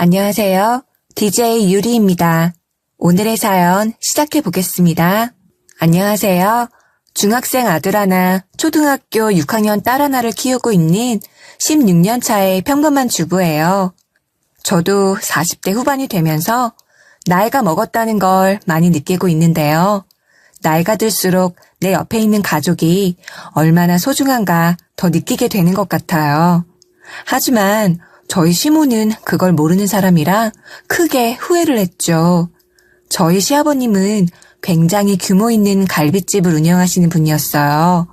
안녕하세요. DJ 유리입니다. 오늘의 사연 시작해 보겠습니다. 안녕하세요. 중학생 아들 하나, 초등학교 6학년 딸 하나를 키우고 있는 16년 차의 평범한 주부예요. 저도 40대 후반이 되면서 나이가 먹었다는 걸 많이 느끼고 있는데요. 나이가 들수록 내 옆에 있는 가족이 얼마나 소중한가 더 느끼게 되는 것 같아요. 하지만 저희 시모는 그걸 모르는 사람이라 크게 후회를 했죠. 저희 시아버님은 굉장히 규모 있는 갈빗집을 운영하시는 분이었어요.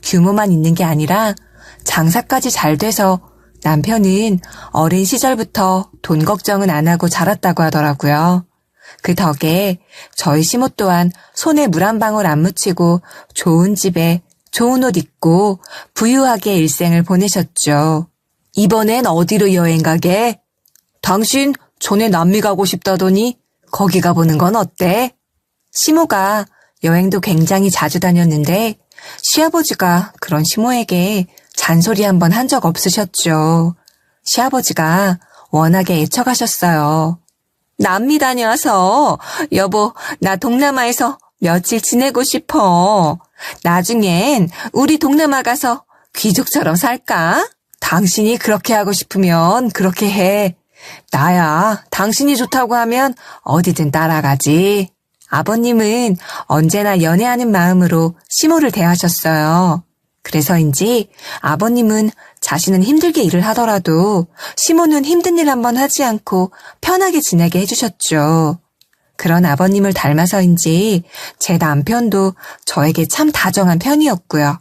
규모만 있는 게 아니라 장사까지 잘 돼서 남편은 어린 시절부터 돈 걱정은 안 하고 자랐다고 하더라고요. 그 덕에 저희 시모 또한 손에 물 한 방울 안 묻히고 좋은 집에 좋은 옷 입고 부유하게 일생을 보내셨죠. 이번엔 어디로 여행 가게? 당신 전에 남미 가고 싶다더니 거기 가보는 건 어때? 시모가 여행도 굉장히 자주 다녔는데 시아버지가 그런 시모에게 잔소리 한번 한 적 없으셨죠. 시아버지가 워낙에 애처가셨어요. 남미 다녀와서 여보 나 동남아에서 며칠 지내고 싶어. 나중엔 우리 동남아 가서 귀족처럼 살까? 당신이 그렇게 하고 싶으면 그렇게 해. 나야 당신이 좋다고 하면 어디든 따라가지. 아버님은 언제나 연애하는 마음으로 시모를 대하셨어요. 그래서인지 아버님은 자신은 힘들게 일을 하더라도 시모는 힘든 일 한번 하지 않고 편하게 지내게 해주셨죠. 그런 아버님을 닮아서인지 제 남편도 저에게 참 다정한 편이었고요.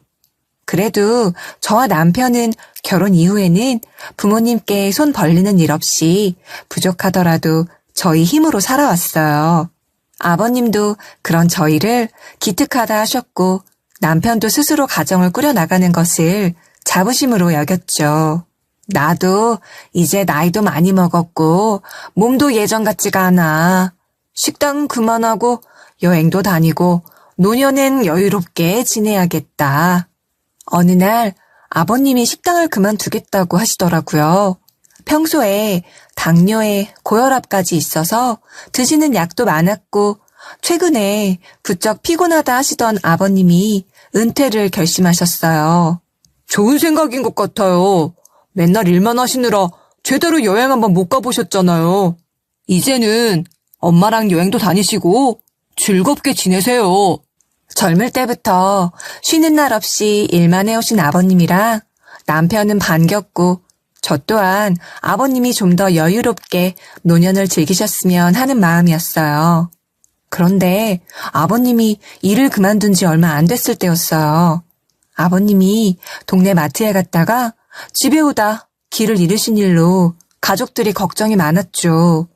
그래도 저와 남편은 결혼 이후에는 부모님께 손 벌리는 일 없이 부족하더라도 저희 힘으로 살아왔어요. 아버님도 그런 저희를 기특하다 하셨고 남편도 스스로 가정을 꾸려나가는 것을 자부심으로 여겼죠. 나도 이제 나이도 많이 먹었고 몸도 예전 같지가 않아. 식당은 그만하고 여행도 다니고 노년엔 여유롭게 지내야겠다. 어느 날 아버님이 식당을 그만두겠다고 하시더라고요. 평소에 당뇨에 고혈압까지 있어서 드시는 약도 많았고 최근에 부쩍 피곤하다 하시던 아버님이 은퇴를 결심하셨어요. 좋은 생각인 것 같아요. 맨날 일만 하시느라 제대로 여행 한번 못 가보셨잖아요. 이제는 엄마랑 여행도 다니시고 즐겁게 지내세요. 젊을 때부터 쉬는 날 없이 일만 해오신 아버님이라 남편은 반겼고 저 또한 아버님이 좀 더 여유롭게 노년을 즐기셨으면 하는 마음이었어요. 그런데 아버님이 일을 그만둔 지 얼마 안 됐을 때였어요. 아버님이 동네 마트에 갔다가 집에 오다 길을 잃으신 일로 가족들이 걱정이 많았죠.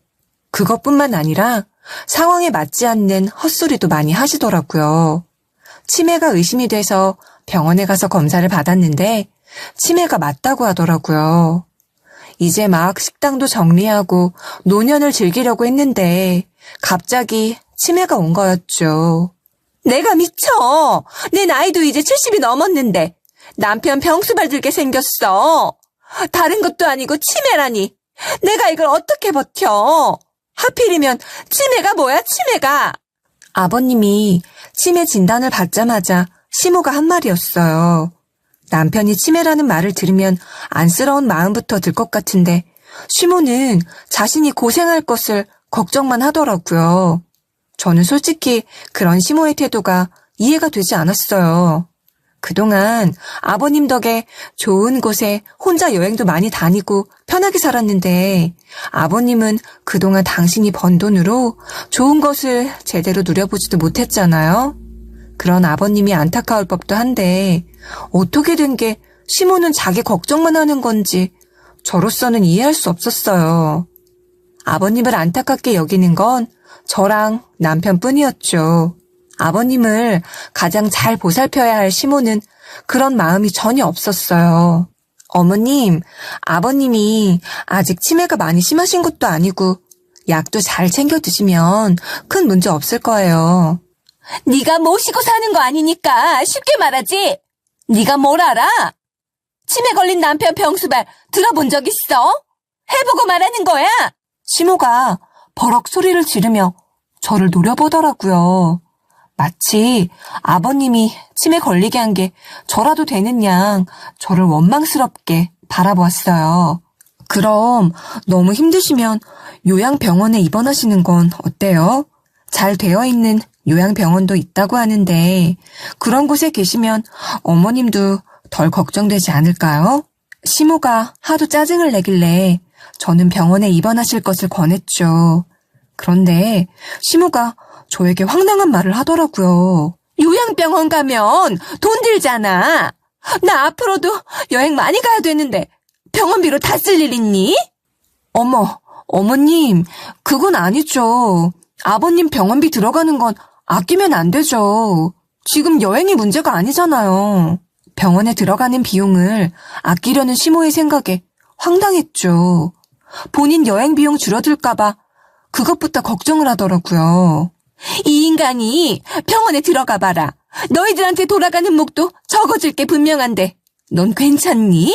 그것뿐만 아니라 상황에 맞지 않는 헛소리도 많이 하시더라고요. 치매가 의심이 돼서 병원에 가서 검사를 받았는데 치매가 맞다고 하더라고요. 이제 막 식당도 정리하고 노년을 즐기려고 했는데 갑자기 치매가 온 거였죠. 내가 미쳐. 내 나이도 이제 70이 넘었는데 남편 병수발 들게 생겼어. 다른 것도 아니고 치매라니. 내가 이걸 어떻게 버텨. 하필이면 치매가 뭐야 치매가. 아버님이 치매 진단을 받자마자 시모가 한 말이었어요. 남편이 치매라는 말을 들으면 안쓰러운 마음부터 들 것 같은데 시모는 자신이 고생할 것을 걱정만 하더라고요. 저는 솔직히 그런 시모의 태도가 이해가 되지 않았어요. 그동안 아버님 덕에 좋은 곳에 혼자 여행도 많이 다니고 편하게 살았는데 아버님은 그동안 당신이 번 돈으로 좋은 것을 제대로 누려보지도 못했잖아요. 그런 아버님이 안타까울 법도 한데 어떻게 된 게 시모는 자기 걱정만 하는 건지 저로서는 이해할 수 없었어요. 아버님을 안타깝게 여기는 건 저랑 남편뿐이었죠. 아버님을 가장 잘 보살펴야 할 시모는 그런 마음이 전혀 없었어요. 어머님, 아버님이 아직 치매가 많이 심하신 것도 아니고 약도 잘 챙겨 드시면 큰 문제 없을 거예요. 네가 모시고 사는 거 아니니까 쉽게 말하지. 네가 뭘 알아? 치매 걸린 남편 병수발 들어본 적 있어? 해보고 말하는 거야? 시모가 버럭 소리를 지르며 저를 노려보더라고요. 마치 아버님이 침에 걸리게 한 게 저라도 되는 양 저를 원망스럽게 바라보았어요. 그럼 너무 힘드시면 요양병원에 입원하시는 건 어때요? 잘 되어 있는 요양병원도 있다고 하는데 그런 곳에 계시면 어머님도 덜 걱정되지 않을까요? 시모가 하도 짜증을 내길래 저는 병원에 입원하실 것을 권했죠. 그런데 시모가 저에게 황당한 말을 하더라고요. 요양병원 가면 돈 들잖아. 나 앞으로도 여행 많이 가야 되는데 병원비로 다 쓸 일 있니? 어머님, 그건 아니죠. 아버님 병원비 들어가는 건 아끼면 안 되죠. 지금 여행이 문제가 아니잖아요. 병원에 들어가는 비용을 아끼려는 시모의 생각에 황당했죠. 본인 여행 비용 줄어들까봐 그것부터 걱정을 하더라고요. 이 인간이 병원에 들어가 봐라. 너희들한테 돌아가는 목도 적어질 게 분명한데 넌 괜찮니?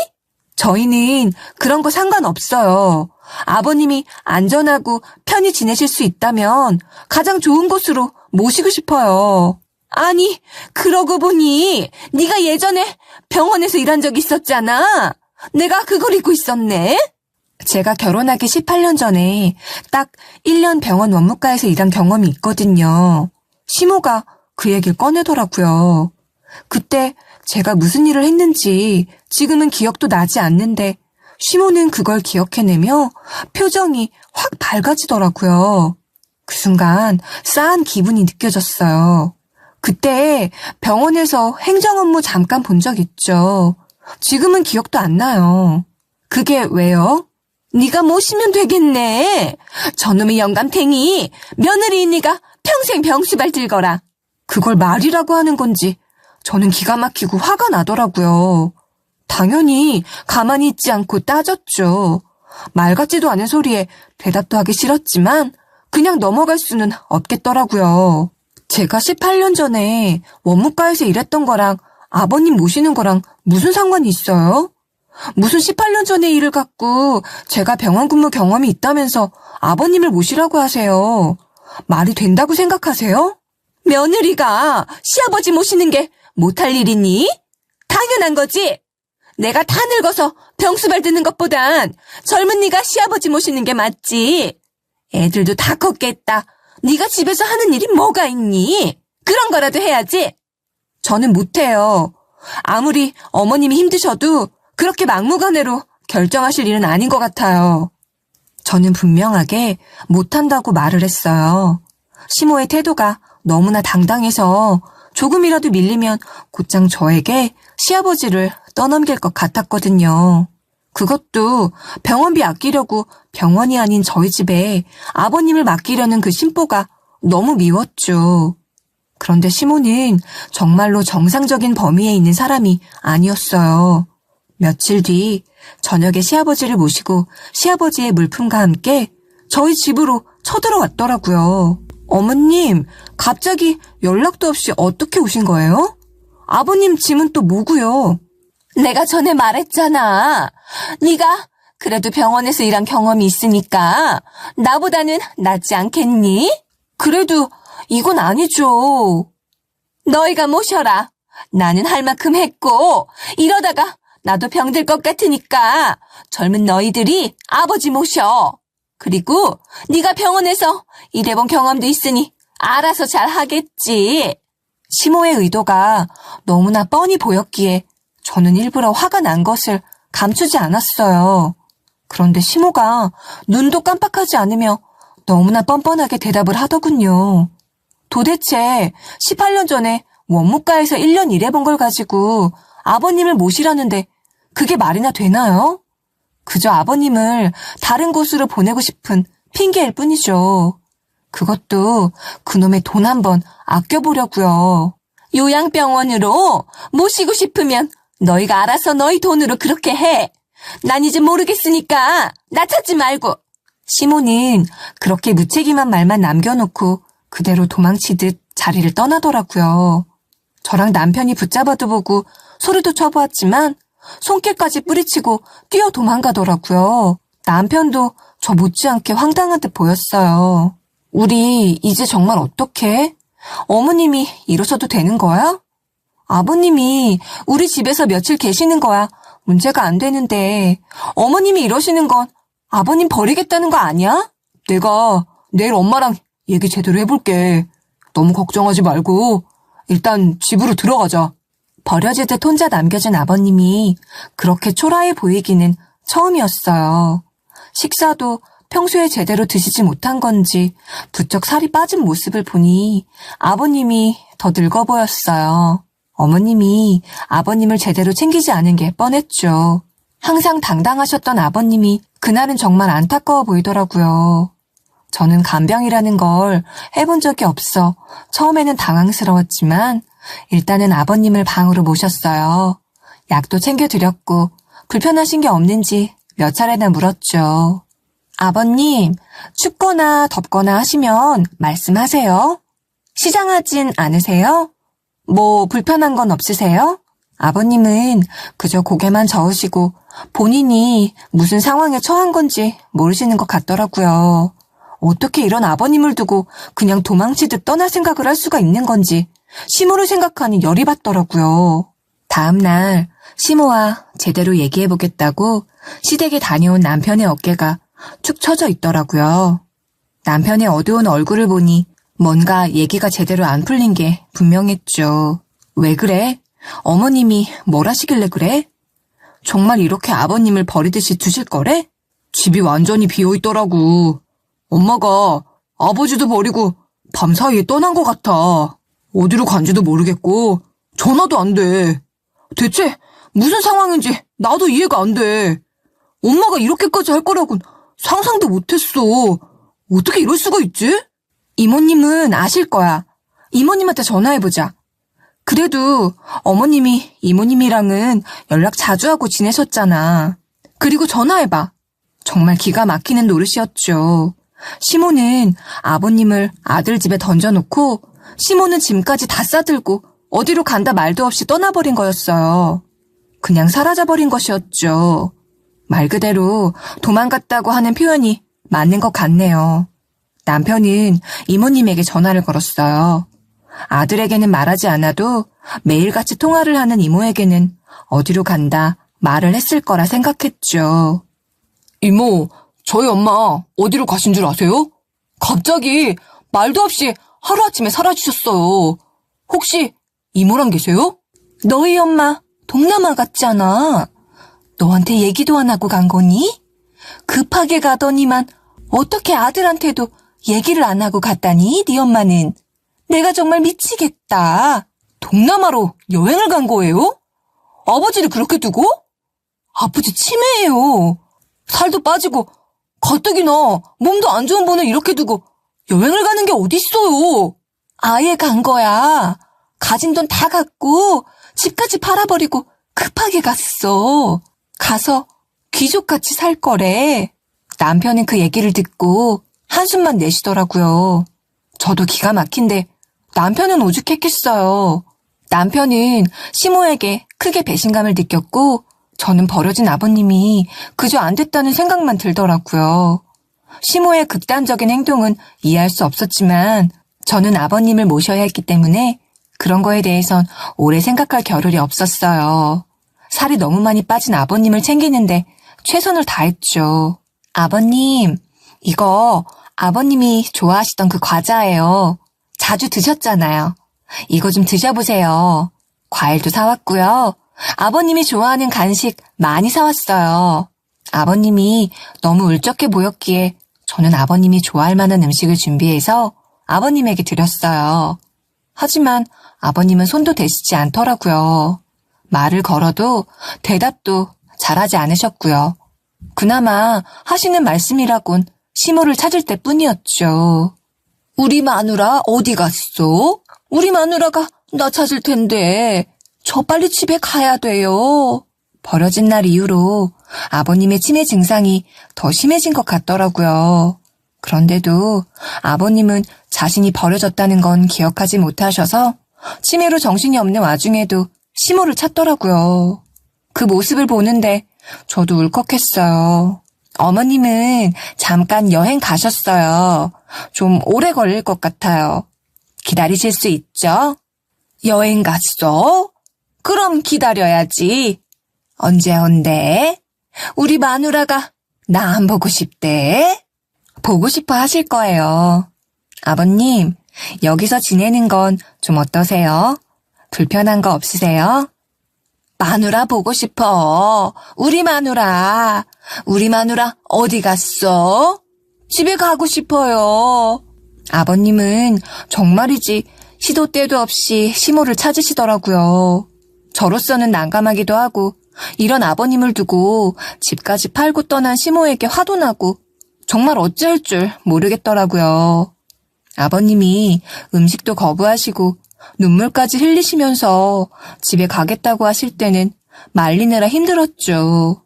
저희는 그런 거 상관없어요. 아버님이 안전하고 편히 지내실 수 있다면 가장 좋은 곳으로 모시고 싶어요. 아니, 그러고 보니 네가 예전에 병원에서 일한 적 있었잖아. 내가 그걸 잊고 있었네. 제가 결혼하기 18년 전에 딱 1년 병원 원무과에서 일한 경험이 있거든요. 시모가 그 얘기를 꺼내더라고요. 그때 제가 무슨 일을 했는지 지금은 기억도 나지 않는데 시모는 그걸 기억해내며 표정이 확 밝아지더라고요. 그 순간 싸한 기분이 느껴졌어요. 그때 병원에서 행정 업무 잠깐 본 적 있죠. 지금은 기억도 안 나요. 그게 왜요? 네가 모시면 되겠네. 저놈의 영감탱이 며느리이니가 평생 병수발 들거라. 그걸 말이라고 하는 건지 저는 기가 막히고 화가 나더라고요. 당연히 가만히 있지 않고 따졌죠. 말 같지도 않은 소리에 대답도 하기 싫었지만 그냥 넘어갈 수는 없겠더라고요. 제가 18년 전에 원무과에서 일했던 거랑 아버님 모시는 거랑 무슨 상관이 있어요? 무슨 18년 전의 일을 갖고 제가 병원 근무 경험이 있다면서 아버님을 모시라고 하세요. 말이 된다고 생각하세요? 며느리가 시아버지 모시는 게 못할 일이니? 당연한 거지. 내가 다 늙어서 병수발 드는 것보단 젊은 네가 시아버지 모시는 게 맞지. 애들도 다 컸겠다. 네가 집에서 하는 일이 뭐가 있니? 그런 거라도 해야지. 저는 못해요. 아무리 어머님이 힘드셔도 그렇게 막무가내로 결정하실 일은 아닌 것 같아요. 저는 분명하게 못한다고 말을 했어요. 시모의 태도가 너무나 당당해서 조금이라도 밀리면 곧장 저에게 시아버지를 떠넘길 것 같았거든요. 그것도 병원비 아끼려고 병원이 아닌 저희 집에 아버님을 맡기려는 그 심보가 너무 미웠죠. 그런데 시모는 정말로 정상적인 범위에 있는 사람이 아니었어요. 며칠 뒤 저녁에 시아버지를 모시고 시아버지의 물품과 함께 저희 집으로 쳐들어왔더라고요. 어머님, 갑자기 연락도 없이 어떻게 오신 거예요? 아버님 짐은 또 뭐고요? 내가 전에 말했잖아. 네가 그래도 병원에서 일한 경험이 있으니까 나보다는 낫지 않겠니? 그래도 이건 아니죠. 너희가 모셔라. 나는 할 만큼 했고 이러다가 나도 병들 것 같으니까 젊은 너희들이 아버지 모셔. 그리고 네가 병원에서 일해본 경험도 있으니 알아서 잘 하겠지. 시모의 의도가 너무나 뻔히 보였기에 저는 일부러 화가 난 것을 감추지 않았어요. 그런데 시모가 눈도 깜빡하지 않으며 너무나 뻔뻔하게 대답을 하더군요. 도대체 18년 전에 원무과에서 1년 일해본 걸 가지고 아버님을 모시라는데 그게 말이나 되나요? 그저 아버님을 다른 곳으로 보내고 싶은 핑계일 뿐이죠. 그것도 그놈의 돈 한번 아껴보려고요. 요양병원으로 모시고 싶으면 너희가 알아서 너희 돈으로 그렇게 해. 난 이제 모르겠으니까 나 찾지 말고. 시모는 그렇게 무책임한 말만 남겨놓고 그대로 도망치듯 자리를 떠나더라고요. 저랑 남편이 붙잡아도 보고 소리도 쳐보았지만 손길까지 뿌리치고 뛰어 도망가더라고요. 남편도 저 못지않게 황당한 듯 보였어요. 우리 이제 정말 어떡해? 어머님이 이러셔도 되는 거야? 아버님이 우리 집에서 며칠 계시는 거야 문제가 안 되는데 어머님이 이러시는 건 아버님 버리겠다는 거 아니야? 내가 내일 엄마랑 얘기 제대로 해볼게. 너무 걱정하지 말고 일단 집으로 들어가자. 버려지듯 혼자 남겨진 아버님이 그렇게 초라해 보이기는 처음이었어요. 식사도 평소에 제대로 드시지 못한 건지 부쩍 살이 빠진 모습을 보니 아버님이 더 늙어 보였어요. 어머님이 아버님을 제대로 챙기지 않은 게 뻔했죠. 항상 당당하셨던 아버님이 그날은 정말 안타까워 보이더라고요. 저는 간병이라는 걸 해본 적이 없어 처음에는 당황스러웠지만 일단은 아버님을 방으로 모셨어요. 약도 챙겨드렸고 불편하신 게 없는지 몇 차례나 물었죠. 아버님, 춥거나 덥거나 하시면 말씀하세요. 시장하진 않으세요? 뭐 불편한 건 없으세요? 아버님은 그저 고개만 저으시고 본인이 무슨 상황에 처한 건지 모르시는 것 같더라고요. 어떻게 이런 아버님을 두고 그냥 도망치듯 떠날 생각을 할 수가 있는 건지 시모를 생각하니 열이 받더라고요. 다음 날 시모와 제대로 얘기해보겠다고 시댁에 다녀온 남편의 어깨가 축 처져 있더라고요. 남편의 어두운 얼굴을 보니 뭔가 얘기가 제대로 안 풀린 게 분명했죠. 왜 그래? 어머님이 뭘 하시길래 그래? 정말 이렇게 아버님을 버리듯이 두실 거래? 집이 완전히 비어있더라고. 엄마가 아버지도 버리고 밤사이에 떠난 것 같아. 어디로 간지도 모르겠고 전화도 안 돼. 대체 무슨 상황인지 나도 이해가 안 돼. 엄마가 이렇게까지 할 거라고는 상상도 못했어. 어떻게 이럴 수가 있지? 이모님은 아실 거야. 이모님한테 전화해보자. 그래도 어머님이 이모님이랑은 연락 자주 하고 지내셨잖아. 그리고 전화해봐. 정말 기가 막히는 노릇이었죠. 시모는 아버님을 아들 집에 던져놓고 시모는 짐까지 다 싸들고 어디로 간다 말도 없이 떠나버린 거였어요. 그냥 사라져버린 것이었죠. 말 그대로 도망갔다고 하는 표현이 맞는 것 같네요. 남편은 이모님에게 전화를 걸었어요. 아들에게는 말하지 않아도 매일같이 통화를 하는 이모에게는 어디로 간다 말을 했을 거라 생각했죠. 이모, 저희 엄마 어디로 가신 줄 아세요? 갑자기 말도 없이 하루아침에 사라지셨어요. 혹시 이모랑 계세요? 너희 엄마 동남아 갔잖아. 너한테 얘기도 안 하고 간 거니? 급하게 가더니만 어떻게 아들한테도 얘기를 안 하고 갔다니, 네 엄마는. 내가 정말 미치겠다. 동남아로 여행을 간 거예요? 아버지를 그렇게 두고? 아버지 치매예요. 살도 빠지고 가뜩이나 몸도 안 좋은 분을 이렇게 두고 여행을 가는 게 어딨어요. 아예 간 거야. 가진 돈 다 갖고 집까지 팔아버리고 급하게 갔어. 가서 귀족같이 살 거래. 남편은 그 얘기를 듣고 한숨만 내쉬더라고요. 저도 기가 막힌데 남편은 오죽했겠어요. 남편은 시모에게 크게 배신감을 느꼈고 저는 버려진 아버님이 그저 안 됐다는 생각만 들더라고요. 시모의 극단적인 행동은 이해할 수 없었지만 저는 아버님을 모셔야 했기 때문에 그런 거에 대해선 오래 생각할 겨를이 없었어요. 살이 너무 많이 빠진 아버님을 챙기는데 최선을 다했죠. 아버님, 이거 아버님이 좋아하시던 그 과자예요. 자주 드셨잖아요. 이거 좀 드셔보세요. 과일도 사왔고요. 아버님이 좋아하는 간식 많이 사왔어요. 아버님이 너무 울적해 보였기에 저는 아버님이 좋아할 만한 음식을 준비해서 아버님에게 드렸어요. 하지만 아버님은 손도 대시지 않더라고요. 말을 걸어도 대답도 잘하지 않으셨고요. 그나마 하시는 말씀이라곤 시모를 찾을 때뿐이었죠. 우리 마누라 어디 갔어? 우리 마누라가 나 찾을 텐데 저 빨리 집에 가야 돼요. 버려진 날 이후로 아버님의 치매 증상이 더 심해진 것 같더라고요. 그런데도 아버님은 자신이 버려졌다는 건 기억하지 못하셔서 치매로 정신이 없는 와중에도 시모를 찾더라고요. 그 모습을 보는데 저도 울컥했어요. 어머님은 잠깐 여행 가셨어요. 좀 오래 걸릴 것 같아요. 기다리실 수 있죠? 여행 갔어? 그럼 기다려야지. 언제 온대? 우리 마누라가 나 안 보고 싶대? 보고 싶어 하실 거예요. 아버님, 여기서 지내는 건 좀 어떠세요? 불편한 거 없으세요? 마누라 보고 싶어. 우리 마누라. 우리 마누라 어디 갔어? 집에 가고 싶어요. 아버님은 정말이지 시도 때도 없이 시모를 찾으시더라고요. 저로서는 난감하기도 하고 이런 아버님을 두고 집까지 팔고 떠난 시모에게 화도 나고 정말 어찌할 줄 모르겠더라고요. 아버님이 음식도 거부하시고 눈물까지 흘리시면서 집에 가겠다고 하실 때는 말리느라 힘들었죠.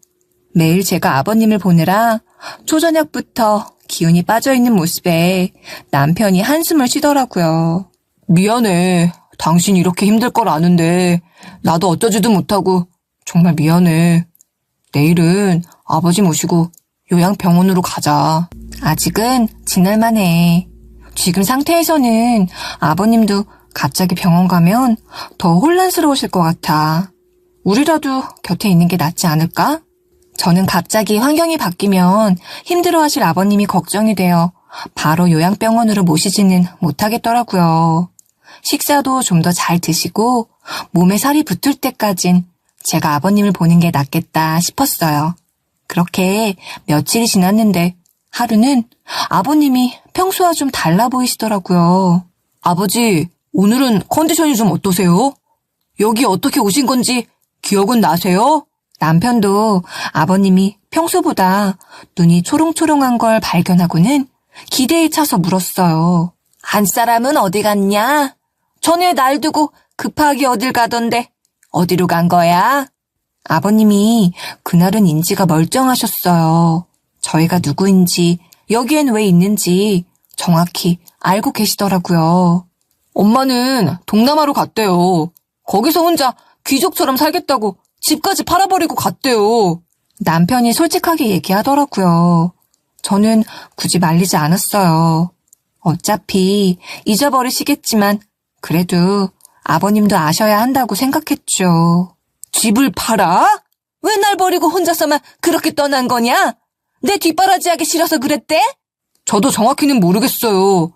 매일 제가 아버님을 보느라 초저녁부터 기운이 빠져있는 모습에 남편이 한숨을 쉬더라고요. 미안해. 당신 이렇게 힘들 걸 아는데 나도 어쩌지도 못하고 정말 미안해. 내일은 아버지 모시고 요양병원으로 가자. 아직은 지낼만 해. 지금 상태에서는 아버님도 갑자기 병원 가면 더 혼란스러우실 것 같아. 우리라도 곁에 있는 게 낫지 않을까? 저는 갑자기 환경이 바뀌면 힘들어하실 아버님이 걱정이 되어 바로 요양병원으로 모시지는 못하겠더라고요. 식사도 좀 더 잘 드시고 몸에 살이 붙을 때까진 제가 아버님을 보는 게 낫겠다 싶었어요. 그렇게 며칠이 지났는데 하루는 아버님이 평소와 좀 달라 보이시더라고요. 아버지, 오늘은 컨디션이 좀 어떠세요? 여기 어떻게 오신 건지 기억은 나세요? 남편도 아버님이 평소보다 눈이 초롱초롱한 걸 발견하고는 기대에 차서 물었어요. 한 사람은 어디 갔냐? 전에 날 두고 급하게 어딜 가던데 어디로 간 거야? 아버님이 그날은 인지가 멀쩡하셨어요. 저희가 누구인지 여기엔 왜 있는지 정확히 알고 계시더라고요. 엄마는 동남아로 갔대요. 거기서 혼자 귀족처럼 살겠다고 집까지 팔아버리고 갔대요. 남편이 솔직하게 얘기하더라고요. 저는 굳이 말리지 않았어요. 어차피 잊어버리시겠지만 그래도 아버님도 아셔야 한다고 생각했죠. 집을 팔아? 왜 날 버리고 혼자서만 그렇게 떠난 거냐? 내 뒷바라지하기 싫어서 그랬대? 저도 정확히는 모르겠어요.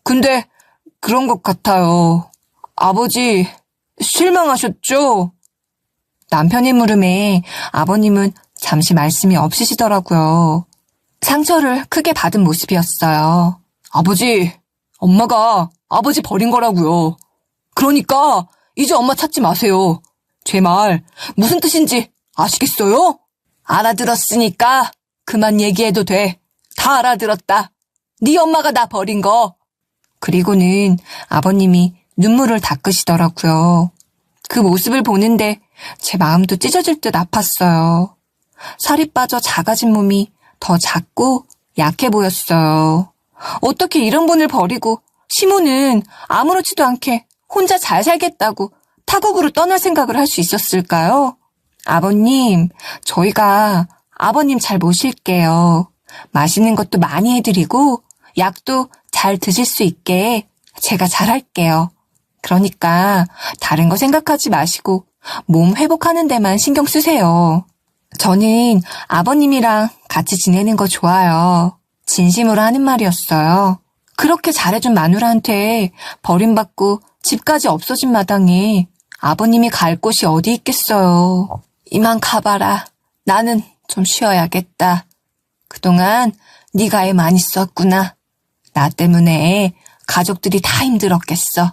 근데 그런 것 같아요. 아버지 실망하셨죠? 남편의 물음에 아버님은 잠시 말씀이 없으시더라고요. 상처를 크게 받은 모습이었어요. 아버지, 엄마가 아버지 버린 거라고요. 그러니까 이제 엄마 찾지 마세요. 제 말 무슨 뜻인지 아시겠어요? 알아들었으니까 그만 얘기해도 돼. 다 알아들었다. 네 엄마가 나 버린 거. 그리고는 아버님이 눈물을 닦으시더라고요. 그 모습을 보는데 제 마음도 찢어질 듯 아팠어요. 살이 빠져 작아진 몸이 더 작고 약해 보였어요. 어떻게 이런 분을 버리고 시모는 아무렇지도 않게 혼자 잘 살겠다고 타국으로 떠날 생각을 할 수 있었을까요? 아버님, 저희가 아버님 잘 모실게요. 맛있는 것도 많이 해드리고 약도 잘 드실 수 있게 제가 잘할게요. 그러니까 다른 거 생각하지 마시고 몸 회복하는 데만 신경 쓰세요. 저는 아버님이랑 같이 지내는 거 좋아요. 진심으로 하는 말이었어요. 그렇게 잘해준 마누라한테 버림받고 집까지 없어진 마당에 아버님이 갈 곳이 어디 있겠어요. 이만 가봐라. 나는 좀 쉬어야겠다. 그동안 네가 애 많이 썼구나. 나 때문에 가족들이 다 힘들었겠어.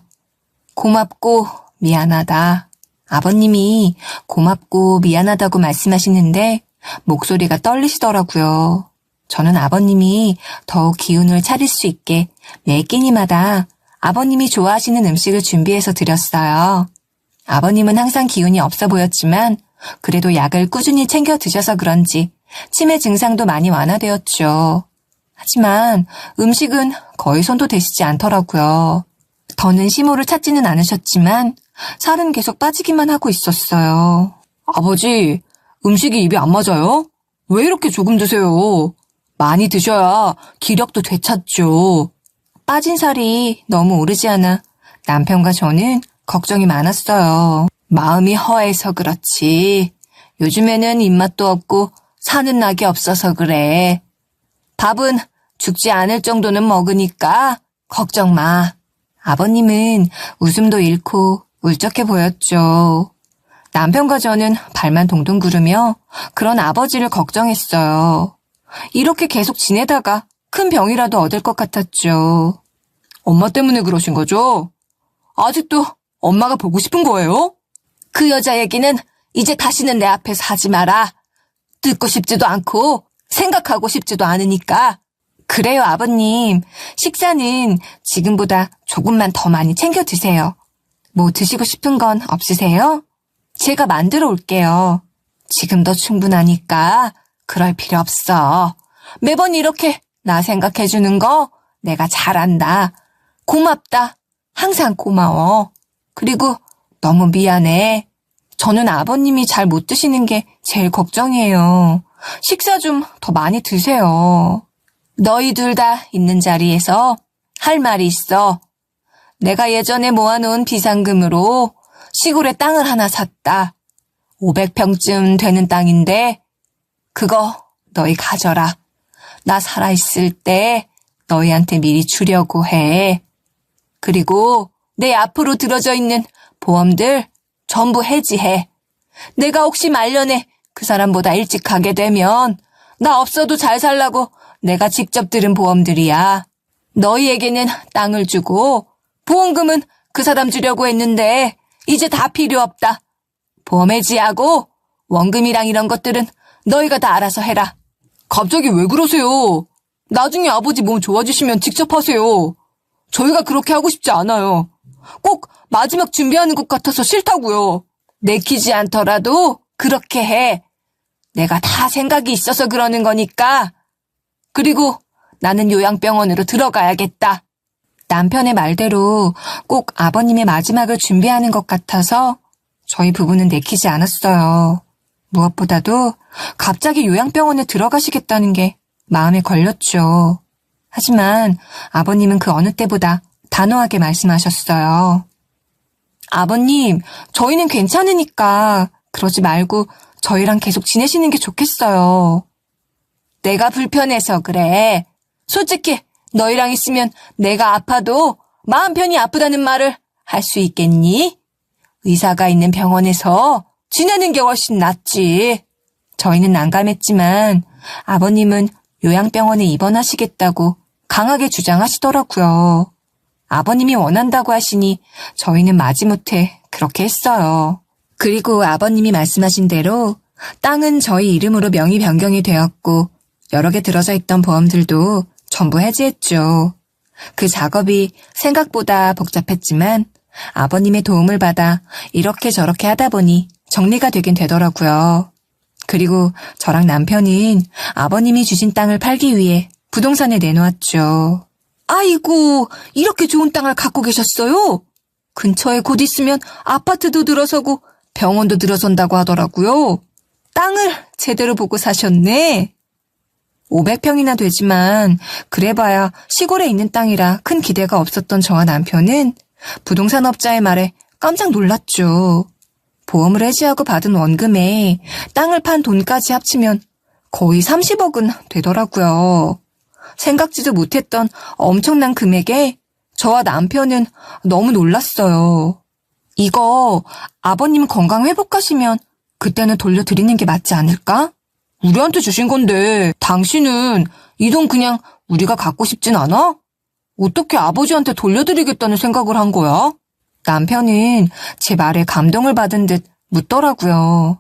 고맙고 미안하다. 아버님이 고맙고 미안하다고 말씀하시는데 목소리가 떨리시더라고요. 저는 아버님이 더욱 기운을 차릴 수 있게 매 끼니마다 아버님이 좋아하시는 음식을 준비해서 드렸어요. 아버님은 항상 기운이 없어 보였지만 그래도 약을 꾸준히 챙겨 드셔서 그런지 치매 증상도 많이 완화되었죠. 하지만 음식은 거의 손도 대시지 않더라고요. 더는 시모를 찾지는 않으셨지만 살은 계속 빠지기만 하고 있었어요. 아버지, 음식이 입에 안 맞아요? 왜 이렇게 조금 드세요? 많이 드셔야 기력도 되찾죠. 빠진 살이 너무 오르지 않아 남편과 저는 걱정이 많았어요. 마음이 허해서 그렇지. 요즘에는 입맛도 없고 사는 낙이 없어서 그래. 밥은 죽지 않을 정도는 먹으니까 걱정 마. 아버님은 웃음도 잃고 울적해 보였죠. 남편과 저는 발만 동동 구르며 그런 아버지를 걱정했어요. 이렇게 계속 지내다가 큰 병이라도 얻을 것 같았죠. 엄마 때문에 그러신 거죠? 아직도 엄마가 보고 싶은 거예요? 그 여자 얘기는 이제 다시는 내 앞에서 하지 마라. 듣고 싶지도 않고 생각하고 싶지도 않으니까. 그래요, 아버님. 식사는 지금보다 조금만 더 많이 챙겨 드세요. 뭐 드시고 싶은 건 없으세요? 제가 만들어 올게요. 지금도 충분하니까 그럴 필요 없어. 매번 이렇게 나 생각해 주는 거 내가 잘한다. 고맙다. 항상 고마워. 그리고 너무 미안해. 저는 아버님이 잘 못 드시는 게 제일 걱정이에요. 식사 좀 더 많이 드세요. 너희 둘 다 있는 자리에서 할 말이 있어. 내가 예전에 모아놓은 비상금으로 시골에 땅을 하나 샀다. 500평쯤 되는 땅인데 그거 너희 가져라. 나 살아있을 때 너희한테 미리 주려고 해. 그리고 내 앞으로 들어져 있는 보험들 전부 해지해. 내가 혹시 말년에 그 사람보다 일찍 가게 되면 나 없어도 잘 살라고 내가 직접 들은 보험들이야. 너희에게는 땅을 주고 보험금은 그 사람 주려고 했는데 이제 다 필요 없다. 보험 해지하고 원금이랑 이런 것들은 너희가 다 알아서 해라. 갑자기 왜 그러세요? 나중에 아버지 몸 좋아지시면 직접 하세요. 저희가 그렇게 하고 싶지 않아요. 꼭 마지막 준비하는 것 같아서 싫다고요. 내키지 않더라도 그렇게 해. 내가 다 생각이 있어서 그러는 거니까. 그리고 나는 요양병원으로 들어가야겠다. 남편의 말대로 꼭 아버님의 마지막을 준비하는 것 같아서 저희 부부는 내키지 않았어요. 무엇보다도 갑자기 요양병원에 들어가시겠다는 게 마음에 걸렸죠. 하지만 아버님은 그 어느 때보다 단호하게 말씀하셨어요. 아버님, 저희는 괜찮으니까 그러지 말고 저희랑 계속 지내시는 게 좋겠어요. 내가 불편해서 그래. 솔직히 너희랑 있으면 내가 아파도 마음 편히 아프다는 말을 할 수 있겠니? 의사가 있는 병원에서 지내는 게 훨씬 낫지. 저희는 난감했지만 아버님은 요양병원에 입원하시겠다고 강하게 주장하시더라고요. 아버님이 원한다고 하시니 저희는 마지못해 그렇게 했어요. 그리고 아버님이 말씀하신 대로 땅은 저희 이름으로 명의 변경이 되었고 여러 개 들어져 있던 보험들도 전부 해지했죠. 그 작업이 생각보다 복잡했지만 아버님의 도움을 받아 이렇게 저렇게 하다 보니 정리가 되긴 되더라고요. 그리고 저랑 남편은 아버님이 주신 땅을 팔기 위해 부동산에 내놓았죠. 아이고, 이렇게 좋은 땅을 갖고 계셨어요? 근처에 곧 있으면 아파트도 들어서고 병원도 들어선다고 하더라고요. 땅을 제대로 보고 사셨네. 500평이나 되지만 그래봐야 시골에 있는 땅이라 큰 기대가 없었던 저와 남편은 부동산 업자의 말에 깜짝 놀랐죠. 보험을 해지하고 받은 원금에 땅을 판 돈까지 합치면 거의 30억은 되더라고요. 생각지도 못했던 엄청난 금액에 저와 남편은 너무 놀랐어요. 이거 아버님 건강 회복하시면 그때는 돌려드리는 게 맞지 않을까? 우리한테 주신 건데 당신은 이 돈 그냥 우리가 갖고 싶진 않아? 어떻게 아버지한테 돌려드리겠다는 생각을 한 거야? 남편은 제 말에 감동을 받은 듯 묻더라고요.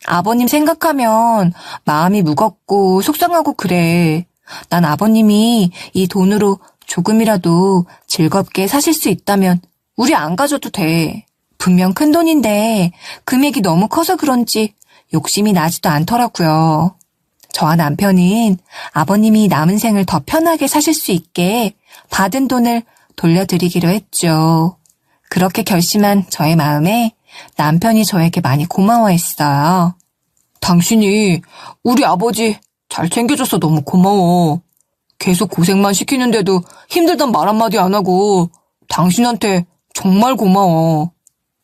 아버님 생각하면 마음이 무겁고 속상하고 그래. 난 아버님이 이 돈으로 조금이라도 즐겁게 사실 수 있다면 우리 안 가져도 돼. 분명 큰 돈인데 금액이 너무 커서 그런지 욕심이 나지도 않더라고요. 저와 남편은 아버님이 남은 생을 더 편하게 사실 수 있게 받은 돈을 돌려드리기로 했죠. 그렇게 결심한 저의 마음에 남편이 저에게 많이 고마워했어요. 당신이 우리 아버지 잘 챙겨줘서 너무 고마워. 계속 고생만 시키는데도 힘들단 말 한마디 안 하고 당신한테 정말 고마워.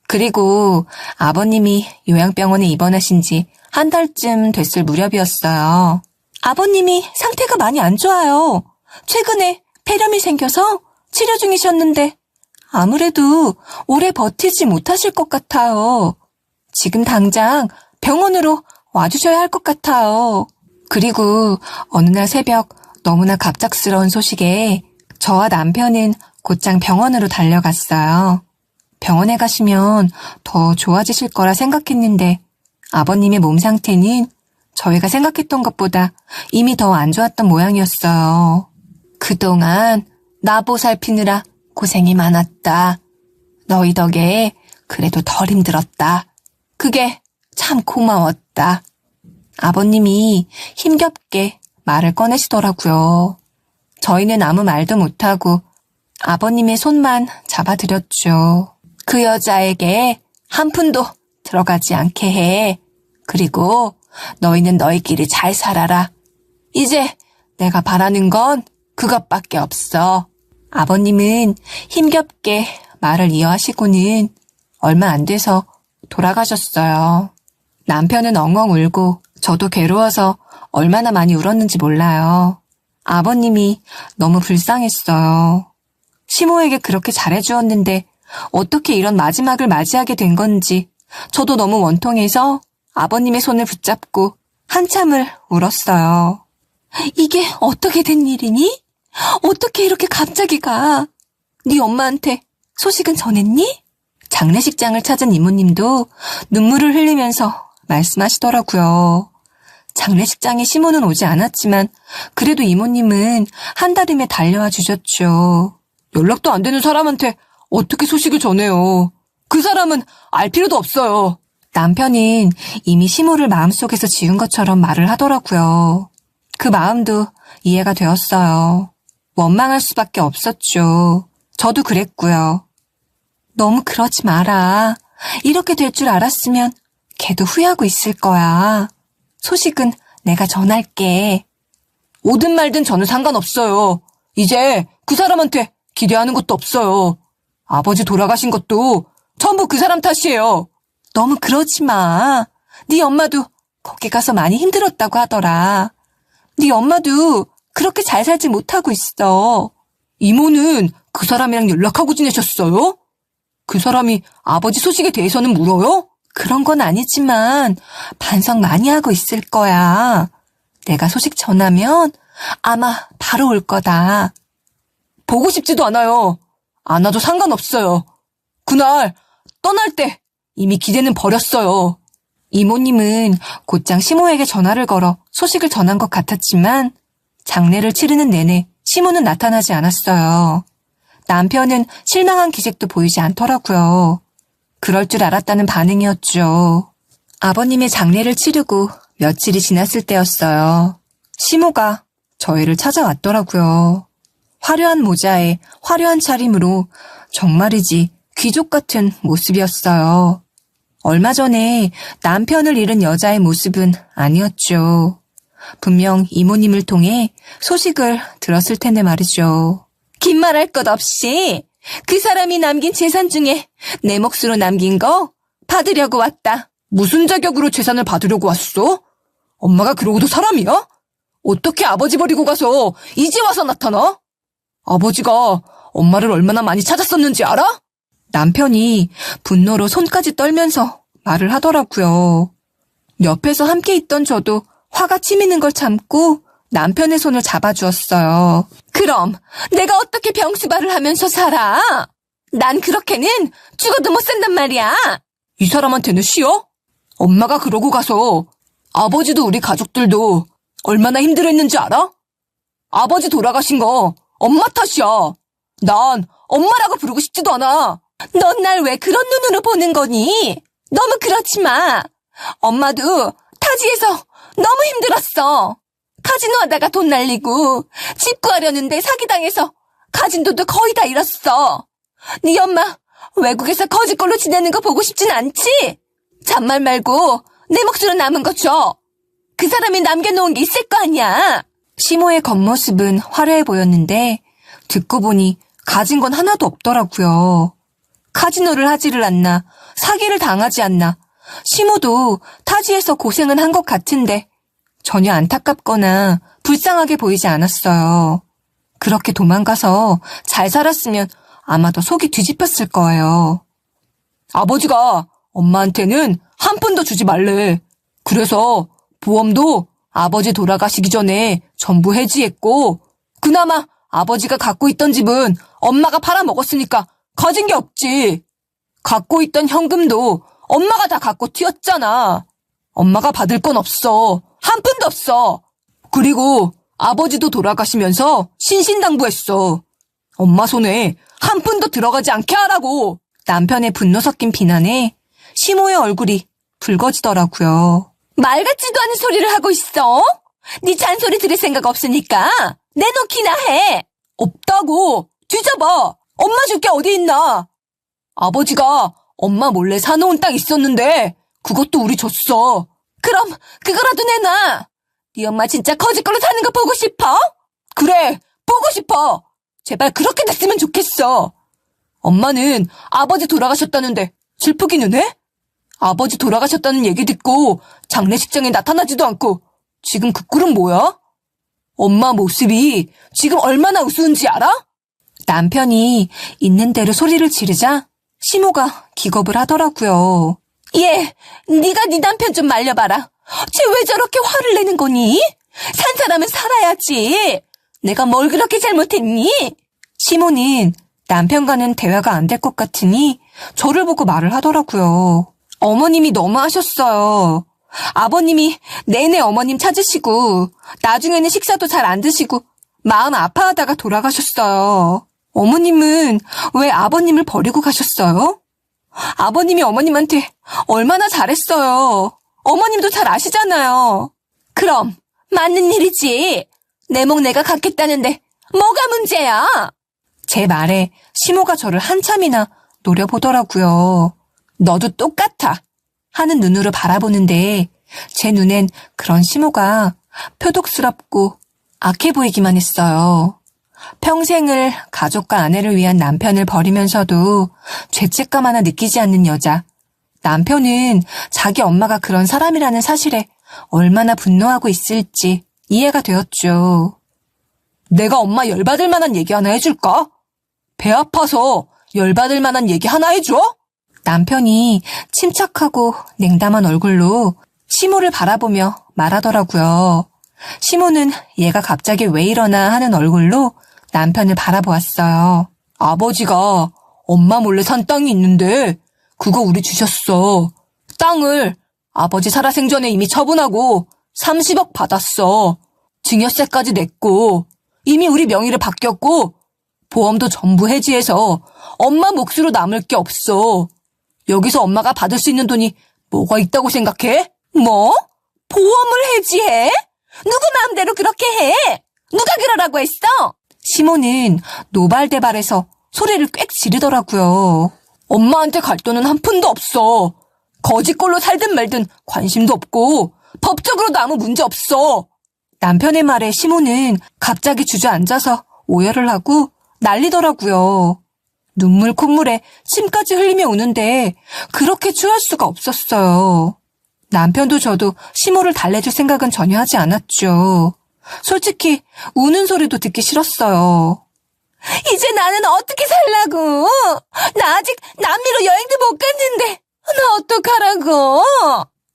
그리고 아버님이 요양병원에 입원하신 지 한 달쯤 됐을 무렵이었어요. 아버님이 상태가 많이 안 좋아요. 최근에 폐렴이 생겨서 치료 중이셨는데 아무래도 오래 버티지 못하실 것 같아요. 지금 당장 병원으로 와주셔야 할 것 같아요. 그리고 어느 날 새벽 너무나 갑작스러운 소식에 저와 남편은 곧장 병원으로 달려갔어요. 병원에 가시면 더 좋아지실 거라 생각했는데 아버님의 몸 상태는 저희가 생각했던 것보다 이미 더 안 좋았던 모양이었어요. 그동안 나 보살피느라 고생이 많았다. 너희 덕에 그래도 덜 힘들었다. 그게 참 고마웠다. 아버님이 힘겹게 말을 꺼내시더라고요. 저희는 아무 말도 못하고 아버님의 손만 잡아드렸죠. 그 여자에게 한 푼도 들어가지 않게 해. 그리고 너희는 너희끼리 잘 살아라. 이제 내가 바라는 건 그것밖에 없어. 아버님은 힘겹게 말을 이어하시고는 얼마 안 돼서 돌아가셨어요. 남편은 엉엉 울고 저도 괴로워서 얼마나 많이 울었는지 몰라요. 아버님이 너무 불쌍했어요. 시모에게 그렇게 잘해주었는데 어떻게 이런 마지막을 맞이하게 된 건지 저도 너무 원통해서 아버님의 손을 붙잡고 한참을 울었어요. 이게 어떻게 된 일이니? 어떻게 이렇게 갑자기 가? 네 엄마한테 소식은 전했니? 장례식장을 찾은 이모님도 눈물을 흘리면서 말씀하시더라고요. 장례식장에 시모는 오지 않았지만 그래도 이모님은 한달음에 달려와 주셨죠. 연락도 안 되는 사람한테 어떻게 소식을 전해요. 그 사람은 알 필요도 없어요. 남편은 이미 시모를 마음속에서 지운 것처럼 말을 하더라고요. 그 마음도 이해가 되었어요. 원망할 수밖에 없었죠. 저도 그랬고요. 너무 그러지 마라. 이렇게 될 줄 알았으면 걔도 후회하고 있을 거야. 소식은 내가 전할게. 오든 말든 저는 상관없어요. 이제 그 사람한테 기대하는 것도 없어요. 아버지 돌아가신 것도 전부 그 사람 탓이에요. 너무 그러지 마. 네 엄마도 거기 가서 많이 힘들었다고 하더라. 네 엄마도 그렇게 잘 살지 못하고 있어. 이모는 그 사람이랑 연락하고 지내셨어요? 그 사람이 아버지 소식에 대해서는 물어요? 그런 건 아니지만 반성 많이 하고 있을 거야. 내가 소식 전하면 아마 바로 올 거다. 보고 싶지도 않아요. 안 와도 상관없어요. 그날 떠날 때 이미 기대는 버렸어요. 이모님은 곧장 시모에게 전화를 걸어 소식을 전한 것 같았지만 장례를 치르는 내내 시모는 나타나지 않았어요. 남편은 실망한 기색도 보이지 않더라고요. 그럴 줄 알았다는 반응이었죠. 아버님의 장례를 치르고 며칠이 지났을 때였어요. 시모가 저희를 찾아왔더라고요. 화려한 모자에 화려한 차림으로 정말이지 귀족 같은 모습이었어요. 얼마 전에 남편을 잃은 여자의 모습은 아니었죠. 분명 이모님을 통해 소식을 들었을 텐데 말이죠. 긴 말할 것 없이 그 사람이 남긴 재산 중에 내 몫으로 남긴 거 받으려고 왔다. 무슨 자격으로 재산을 받으려고 왔어? 엄마가 그러고도 사람이야? 어떻게 아버지 버리고 가서 이제 와서 나타나? 아버지가 엄마를 얼마나 많이 찾았었는지 알아? 남편이 분노로 손까지 떨면서 말을 하더라고요. 옆에서 함께 있던 저도 화가 치미는 걸 참고 남편의 손을 잡아주었어요. 그럼 내가 어떻게 병수발을 하면서 살아? 난 그렇게는 죽어도 못 산단 말이야. 이 사람한테는 쉬어? 엄마가 그러고 가서 아버지도 우리 가족들도 얼마나 힘들었는지 알아? 아버지 돌아가신 거 엄마 탓이야. 난 엄마라고 부르고 싶지도 않아. 넌 날 왜 그런 눈으로 보는 거니? 너무 그러지 마. 엄마도 타지에서 너무 힘들었어. 카지노 하다가 돈 날리고 집 구하려는데 사기당해서 가진 돈도 거의 다 잃었어. 네 엄마 외국에서 거지꼴로 지내는 거 보고 싶진 않지? 잔말 말고 내 몫으로 남은 거 줘. 그 사람이 남겨놓은 게 있을 거 아니야. 시모의 겉모습은 화려해 보였는데 듣고 보니 가진 건 하나도 없더라고요. 카지노를 하지를 않나, 사기를 당하지 않나, 시모도 타지에서 고생은 한 것 같은데 전혀 안타깝거나 불쌍하게 보이지 않았어요. 그렇게 도망가서 잘 살았으면 아마도 속이 뒤집혔을 거예요. 아버지가 엄마한테는 한 푼도 주지 말래. 그래서 보험도 아버지 돌아가시기 전에 전부 해지했고, 그나마 아버지가 갖고 있던 집은 엄마가 팔아먹었으니까 가진 게 없지. 갖고 있던 현금도 엄마가 다 갖고 튀었잖아. 엄마가 받을 건 없어. 한 푼도 없어. 그리고 아버지도 돌아가시면서 신신당부했어. 엄마 손에 한 푼도 들어가지 않게 하라고. 남편의 분노 섞인 비난에 시모의 얼굴이 붉어지더라고요. 말 같지도 않은 소리를 하고 있어. 네 잔소리 들을 생각 없으니까 내놓기나 해. 없다고. 뒤져봐. 엄마 줄 게 어디 있나. 아버지가 엄마 몰래 사놓은 땅 있었는데 그것도 우리 줬어. 그럼 그거라도 내놔. 네 엄마 진짜 거지꼴로 사는 거 보고 싶어? 그래, 보고 싶어. 제발 그렇게 됐으면 좋겠어. 엄마는 아버지 돌아가셨다는데 슬프기는 해? 아버지 돌아가셨다는 얘기 듣고 장례식장에 나타나지도 않고 지금 그 꼴은 뭐야? 엄마 모습이 지금 얼마나 우스운지 알아? 남편이 있는 대로 소리를 지르자 시모가 기겁을 하더라고요. 얘, 네가 네 남편 좀 말려봐라. 쟤 왜 저렇게 화를 내는 거니? 산 사람은 살아야지. 내가 뭘 그렇게 잘못했니? 시모는 남편과는 대화가 안 될 것 같으니 저를 보고 말을 하더라고요. 어머님이 너무하셨어요. 아버님이 내내 어머님 찾으시고 나중에는 식사도 잘 안 드시고 마음 아파하다가 돌아가셨어요. 어머님은 왜 아버님을 버리고 가셨어요? 아버님이 어머님한테 얼마나 잘했어요. 어머님도 잘 아시잖아요. 그럼 맞는 일이지. 내 목 내가 갖겠다는데 뭐가 문제야? 제 말에 시모가 저를 한참이나 노려보더라고요. 너도 똑같아 하는 눈으로 바라보는데 제 눈엔 그런 시모가 표독스럽고 악해 보이기만 했어요. 평생을 가족과 아내를 위한 남편을 버리면서도 죄책감 하나 느끼지 않는 여자. 남편은 자기 엄마가 그런 사람이라는 사실에 얼마나 분노하고 있을지 이해가 되었죠. 내가 엄마 열받을 만한 얘기 하나 해줄까? 배 아파서 열받을 만한 얘기 하나 해줘? 남편이 침착하고 냉담한 얼굴로 시모를 바라보며 말하더라고요. 시모는 얘가 갑자기 왜 이러나 하는 얼굴로 남편을 바라보았어요. 아버지가 엄마 몰래 산 땅이 있는데 그거 우리 주셨어. 땅을 아버지 살아생전에 이미 처분하고 30억 받았어. 증여세까지 냈고 이미 우리 명의를 바뀌었고 보험도 전부 해지해서 엄마 몫으로 남을 게 없어. 여기서 엄마가 받을 수 있는 돈이 뭐가 있다고 생각해? 뭐? 보험을 해지해? 누구 마음대로 그렇게 해? 누가 그러라고 했어? 시모는 노발대발해서 소리를 꽥 지르더라고요. 엄마한테 갈 돈은 한 푼도 없어. 거지꼴로 살든 말든 관심도 없고 법적으로도 아무 문제 없어. 남편의 말에 시모는 갑자기 주저앉아서 오열을 하고 난리더라고요. 눈물 콧물에 침까지 흘리며 우는데 그렇게 취할 수가 없었어요. 남편도 저도 시모를 달래줄 생각은 전혀 하지 않았죠. 솔직히 우는 소리도 듣기 싫었어요. 이제 나는 어떻게 살라고? 나 아직 남미로 여행도 못 갔는데 나 어떡하라고?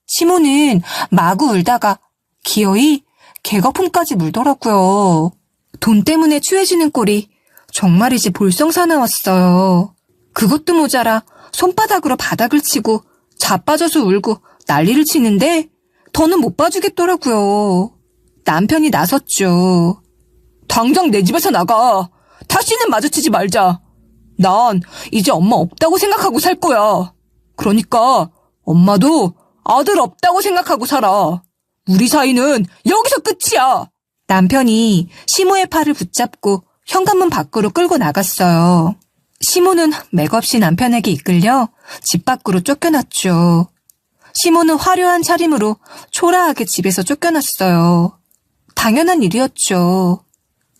시모는 마구 울다가 기어이 개거품까지 물더라고요. 돈 때문에 취해지는 꼴이 정말이지 볼썽사나웠어요. 그것도 모자라 손바닥으로 바닥을 치고 자빠져서 울고 난리를 치는데 더는 못 봐주겠더라고요. 남편이 나섰죠. 당장 내 집에서 나가. 다시는 마주치지 말자. 난 이제 엄마 없다고 생각하고 살 거야. 그러니까 엄마도 아들 없다고 생각하고 살아. 우리 사이는 여기서 끝이야. 남편이 시모의 팔을 붙잡고 현관문 밖으로 끌고 나갔어요. 시모는 맥없이 남편에게 이끌려 집 밖으로 쫓겨났죠. 시모는 화려한 차림으로 초라하게 집에서 쫓겨났어요. 당연한 일이었죠.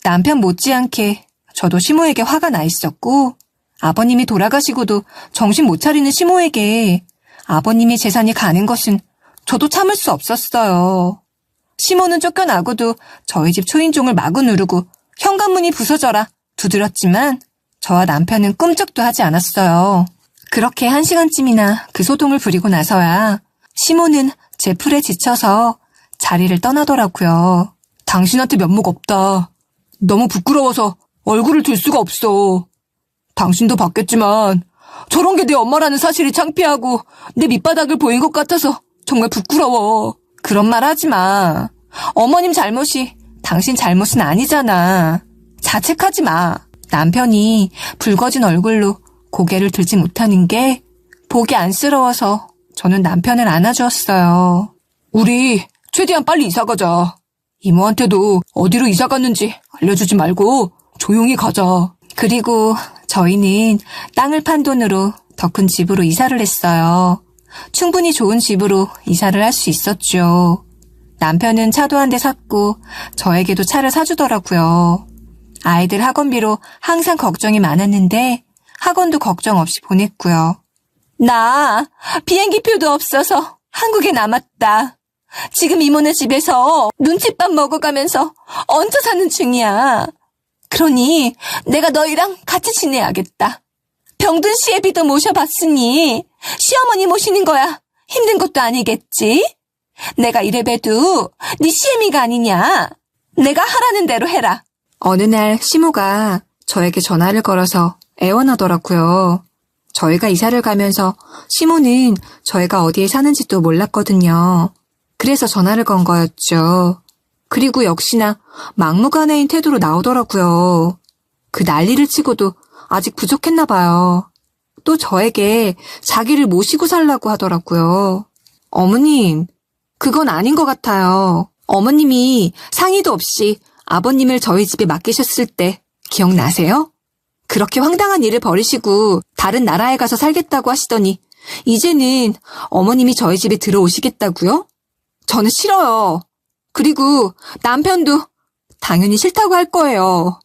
남편 못지않게 저도 시모에게 화가 나 있었고, 아버님이 돌아가시고도 정신 못 차리는 시모에게 아버님의 재산이 가는 것은 저도 참을 수 없었어요. 시모는 쫓겨나고도 저희 집 초인종을 마구 누르고 현관문이 부서져라 두드렸지만 저와 남편은 꿈쩍도 하지 않았어요. 그렇게 1시간쯤이나 그 소동을 부리고 나서야 시모는 제 풀에 지쳐서 자리를 떠나더라고요. 당신한테 면목 없다. 너무 부끄러워서 얼굴을 들 수가 없어. 당신도 봤겠지만 저런 게 내 엄마라는 사실이 창피하고 내 밑바닥을 보인 것 같아서 정말 부끄러워. 그런 말 하지 마. 어머님 잘못이 당신 잘못은 아니잖아. 자책하지 마. 남편이 붉어진 얼굴로 고개를 들지 못하는 게 보기 안쓰러워서 저는 남편을 안아주었어요. 우리 최대한 빨리 이사 가자. 이모한테도 어디로 이사 갔는지 알려주지 말고 조용히 가자. 그리고 저희는 땅을 판 돈으로 더 큰 집으로 이사를 했어요. 충분히 좋은 집으로 이사를 할 수 있었죠. 남편은 차도 한 대 샀고 저에게도 차를 사주더라고요. 아이들 학원비로 항상 걱정이 많았는데 학원도 걱정 없이 보냈고요. 나 비행기표도 없어서 한국에 남았다. 지금 이모네 집에서 눈칫밥 먹어가면서 얹어 사는 중이야. 그러니 내가 너희랑 같이 지내야겠다. 병든 시애비도 모셔봤으니 시어머니 모시는 거야 힘든 것도 아니겠지? 내가 이래봬도 네 시애미가 아니냐. 내가 하라는 대로 해라. 어느 날 시모가 저에게 전화를 걸어서 애원하더라고요. 저희가 이사를 가면서 시모는 저희가 어디에 사는지도 몰랐거든요. 그래서 전화를 건 거였죠. 그리고 역시나 막무가내인 태도로 나오더라고요. 그 난리를 치고도 아직 부족했나 봐요. 또 저에게 자기를 모시고 살라고 하더라고요. 어머님, 그건 아닌 것 같아요. 어머님이 상의도 없이 아버님을 저희 집에 맡기셨을 때 기억나세요? 그렇게 황당한 일을 벌이시고 다른 나라에 가서 살겠다고 하시더니 이제는 어머님이 저희 집에 들어오시겠다고요? 저는 싫어요. 그리고 남편도 당연히 싫다고 할 거예요.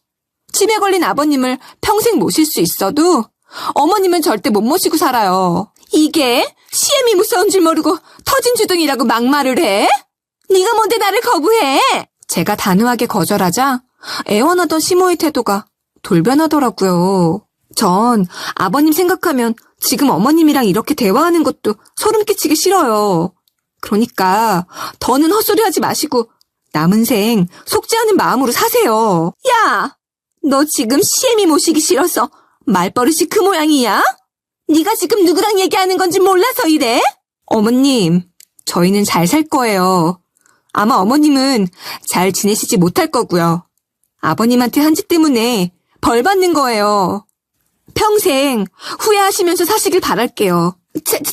치매 걸린 아버님을 평생 모실 수 있어도 어머님은 절대 못 모시고 살아요. 이게 시엠이 무서운 줄 모르고 터진 주둥이라고 막말을 해? 네가 뭔데 나를 거부해? 제가 단호하게 거절하자 애원하던 시모의 태도가 돌변하더라고요. 전 아버님 생각하면 지금 어머님이랑 이렇게 대화하는 것도 소름 끼치기 싫어요. 그러니까 더는 헛소리하지 마시고 남은 생 속지 않은 마음으로 사세요. 야! 너 지금 시엠이 모시기 싫어서 말버릇이 그 모양이야? 네가 지금 누구랑 얘기하는 건지 몰라서 이래? 어머님, 저희는 잘 살 거예요. 아마 어머님은 잘 지내시지 못할 거고요. 아버님한테 한 짓 때문에 벌 받는 거예요. 평생 후회하시면서 사시길 바랄게요.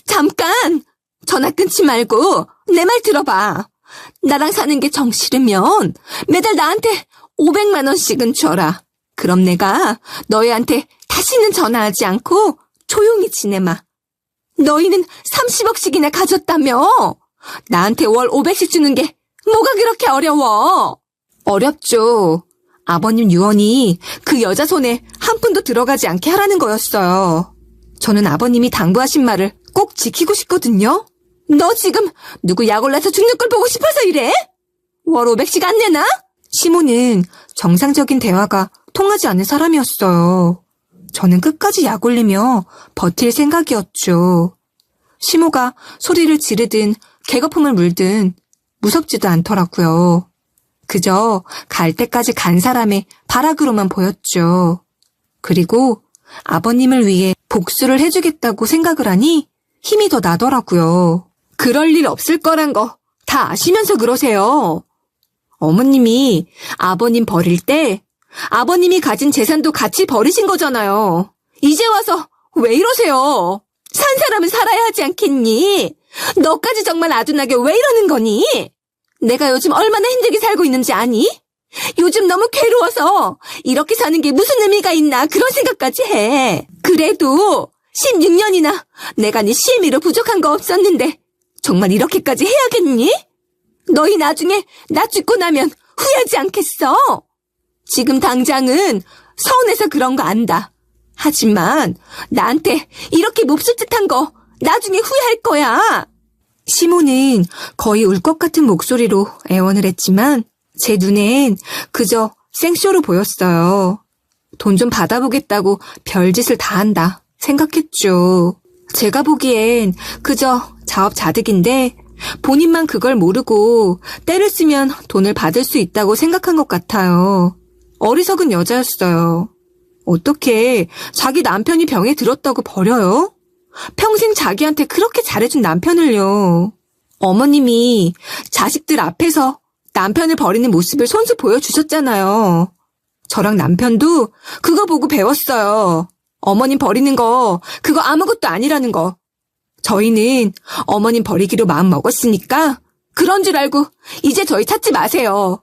잠깐! 전화 끊지 말고 내 말 들어봐. 나랑 사는 게 정 싫으면 매달 나한테 500만 원씩은 줘라. 그럼 내가 너희한테 다시는 전화하지 않고 조용히 지내마. 너희는 30억씩이나 가졌다며. 나한테 월 500씩 주는 게 뭐가 그렇게 어려워. 어렵죠. 아버님 유언이 그 여자 손에 한 푼도 들어가지 않게 하라는 거였어요. 저는 아버님이 당부하신 말을 꼭 지키고 싶거든요. 너 지금 누구 약 올라서 죽는 걸 보고 싶어서 이래? 월 500씩 안 내나? 시모는 정상적인 대화가 통하지 않는 사람이었어요. 저는 끝까지 약 올리며 버틸 생각이었죠. 시모가 소리를 지르든 개거품을 물든 무섭지도 않더라고요. 그저 갈 때까지 간 사람의 발악으로만 보였죠. 그리고 아버님을 위해 복수를 해주겠다고 생각을 하니 힘이 더 나더라고요. 그럴 일 없을 거란 거 다 아시면서 그러세요. 어머님이 아버님 버릴 때 아버님이 가진 재산도 같이 버리신 거잖아요. 이제 와서 왜 이러세요? 산 사람은 살아야 하지 않겠니? 너까지 정말 아둔하게 왜 이러는 거니? 내가 요즘 얼마나 힘들게 살고 있는지 아니? 요즘 너무 괴로워서 이렇게 사는 게 무슨 의미가 있나 그런 생각까지 해. 그래도 16년이나 내가 네 시애미로 부족한 거 없었는데 정말 이렇게까지 해야겠니? 너희 나중에 나 죽고 나면 후회하지 않겠어? 지금 당장은 서운해서 그런 거 안다. 하지만 나한테 이렇게 몹쓸 짓한 거 나중에 후회할 거야. 시모는 거의 울 것 같은 목소리로 애원을 했지만 제 눈엔 그저 생쇼로 보였어요. 돈 좀 받아보겠다고 별짓을 다 한다 생각했죠. 제가 보기엔 그저 자업자득인데 본인만 그걸 모르고 때를 쓰면 돈을 받을 수 있다고 생각한 것 같아요. 어리석은 여자였어요. 어떻게 자기 남편이 병에 들었다고 버려요? 평생 자기한테 그렇게 잘해준 남편을요. 어머님이 자식들 앞에서 남편을 버리는 모습을 손수 보여주셨잖아요. 저랑 남편도 그거 보고 배웠어요. 어머님 버리는 거 그거 아무것도 아니라는 거. 저희는 어머님 버리기로 마음 먹었으니까 그런 줄 알고 이제 저희 찾지 마세요.